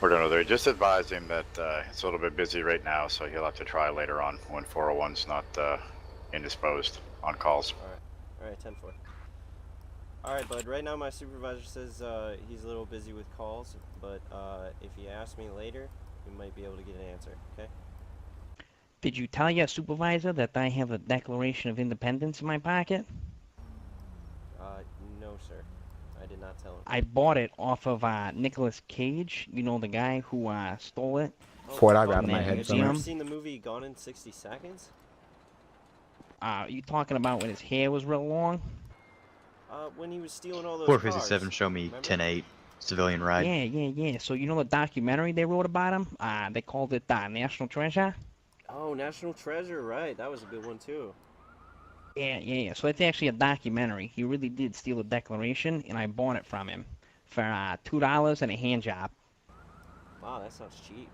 We're going to there. Just advise him that it's a little bit busy right now, so he'll have to try later on when 401's not indisposed on calls. Alright, 10-4. Alright, bud, right now my supervisor says he's a little busy with calls, but if you ask me later, you might be able to get an answer, okay? Did you tell your supervisor that I have a Declaration of Independence in my pocket? No, sir. I did not tell him. I bought it off of Nicolas Cage, you know, the guy who stole it. Ford, I got from my that head Have you museum. ever seen the movie Gone in 60 Seconds? You talking about when his hair was real long? When he was stealing all those 457, cars. show me Remember? 10-8, civilian ride. Yeah. So you know the documentary they wrote about him? They called it National Treasure? Oh, National Treasure, right. That was a good one, too. Yeah. So it's actually a documentary. He really did steal a Declaration, and I bought it from him for $2 and a hand job. Wow, that sounds cheap.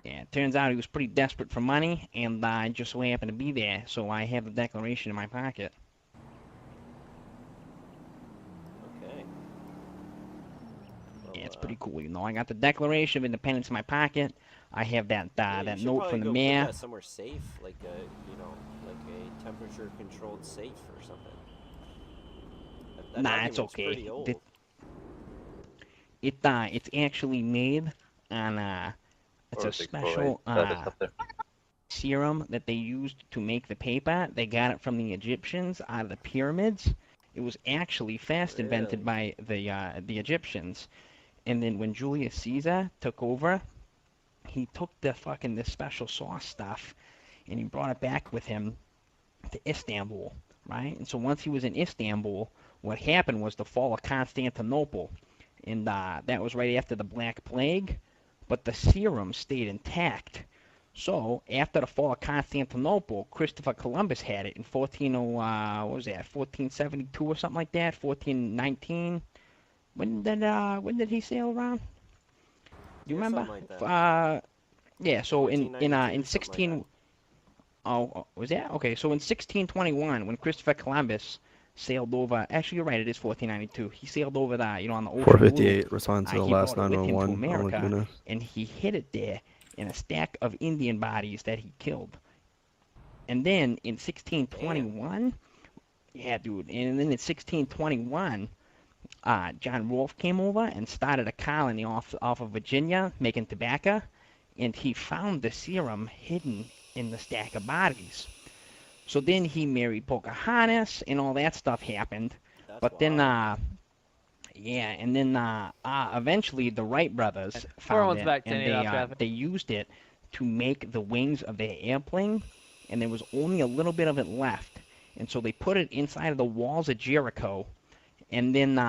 Yeah, it turns out he was pretty desperate for money, and I just so happened to be there, so I have the Declaration in my pocket. Okay. Well, Yeah, it's pretty cool, you know. I got the Declaration of Independence in my pocket. I have that that note from the mayor. Put that somewhere safe, like like a temperature-controlled safe or something. That Nah, it's document's okay. pretty old. It's actually made on it's a special serum that they used to make the paper. They got it from the Egyptians out of the pyramids. It was actually first invented by the Egyptians, and then when Julius Caesar took over, he took this special sauce stuff, and he brought it back with him to Istanbul, right? And so once he was in Istanbul, what happened was the fall of Constantinople, and that was right after the Black Plague, but the serum stayed intact. So after the fall of Constantinople, Christopher Columbus had it in 1472 or something like that, 1419. When did he sail around? You remember? Like that. Yeah. So in 16. Like oh, was that? Okay, so in 1621, when Christopher Columbus sailed over, actually you're right, it is 1492. He sailed over on the ocean 458, respond to the he last brought it with him to 911 on America, Laguna. and he hid it there in a stack of Indian bodies that he killed. And then in 1621, yeah, dude, and then in 1621, John Rolfe came over and started a colony off of Virginia making tobacco, and he found the serum hidden in the stack of bodies. So then he married Pocahontas, and all that stuff happened. But then, eventually the Wright brothers found it, and they used it to make the wings of their airplane, and there was only a little bit of it left. And so they put it inside of the walls of Jericho, and then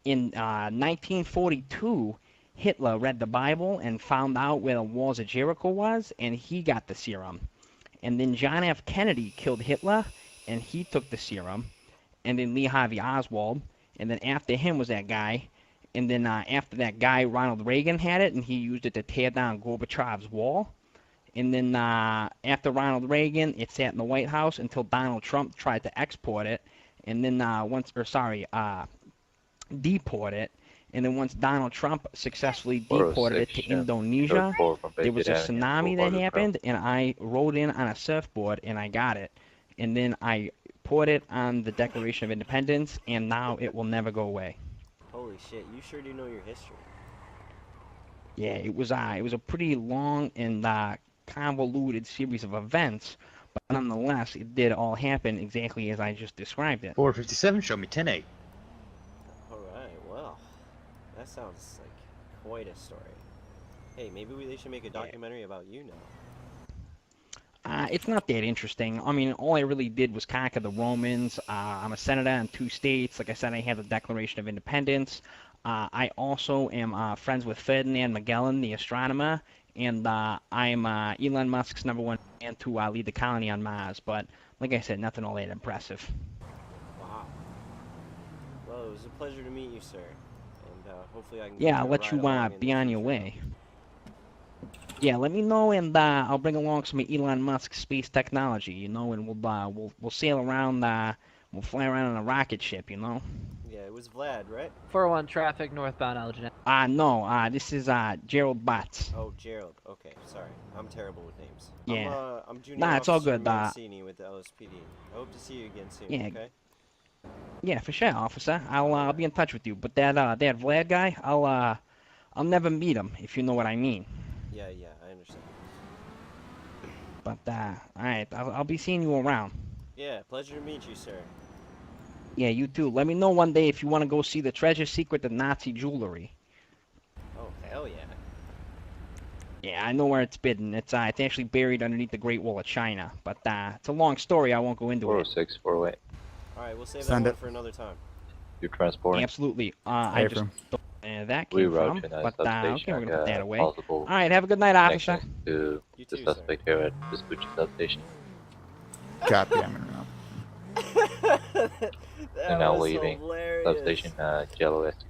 in 1942, Hitler read the Bible and found out where the walls of Jericho was, and he got the serum. And then John F. Kennedy killed Hitler, and he took the serum. And then Lee Harvey Oswald, and then after him was that guy. And then after that guy, Ronald Reagan had it, and he used it to tear down Gorbachev's wall. And then after Ronald Reagan, it sat in the White House until Donald Trump tried to export it, and then deport it. And then once Donald Trump successfully deported it to Indonesia, there was a tsunami that happened, and I rode in on a surfboard, and I got it. And then I put it on the Declaration of Independence, and now it will never go away. Holy shit, you sure do know your history. Yeah, it was a pretty long and convoluted series of events, but nonetheless, it did all happen exactly as I just described it. 457, show me 10-8. Alright, well, that sounds like quite a story. Hey, maybe they should make a documentary about you now. It's not that interesting. I mean, all I really did was conquer the Romans. I'm a senator in 2 states. Like I said, I have the Declaration of Independence. I also am friends with Ferdinand Magellan, the astronomer, and I'm Elon Musk's #1 man to lead the colony on Mars. But like I said, nothing all that impressive. Wow. Well, it was a pleasure to meet you, sir. And hopefully I can Yeah, I'll let you be on your way. Yeah, let me know, and I'll bring along some of Elon Musk's space technology, you know, and we'll sail around, we'll fly around on a rocket ship, you know. Yeah, it was Vlad, right? 401 traffic northbound Algenet. No, this is Gerald Butts. Oh, Gerald. Okay, sorry. I'm terrible with names. Yeah. I'm Junior Nah, it's all Officer good. Mancini with the LSPD. I hope to see you again soon, Yeah. okay? Yeah, for sure, officer. I'll be in touch with you. But that Vlad guy, I'll never meet him, if you know what I mean. Yeah, I understand. But all right, I'll be seeing you around. Yeah, pleasure to meet you, sir. Yeah, you too. Let me know one day if you want to go see the treasure secret of Nazi jewelry. Oh, hell yeah. Yeah, I know where it's bidden. It's actually buried underneath the Great Wall of China. But it's a long story. I won't go into it. 406, 408. Alright, we'll save Send that it. one for another time. You're transporting. Absolutely. I just Affirm. don't know where that We came route from. to But that okay, substation. we're gonna put that away. All Possible right, have a good night, officer. connections to You the too, suspect here at Vespucci substation. God damn it. That And now was leaving hilarious. substation Jello ST.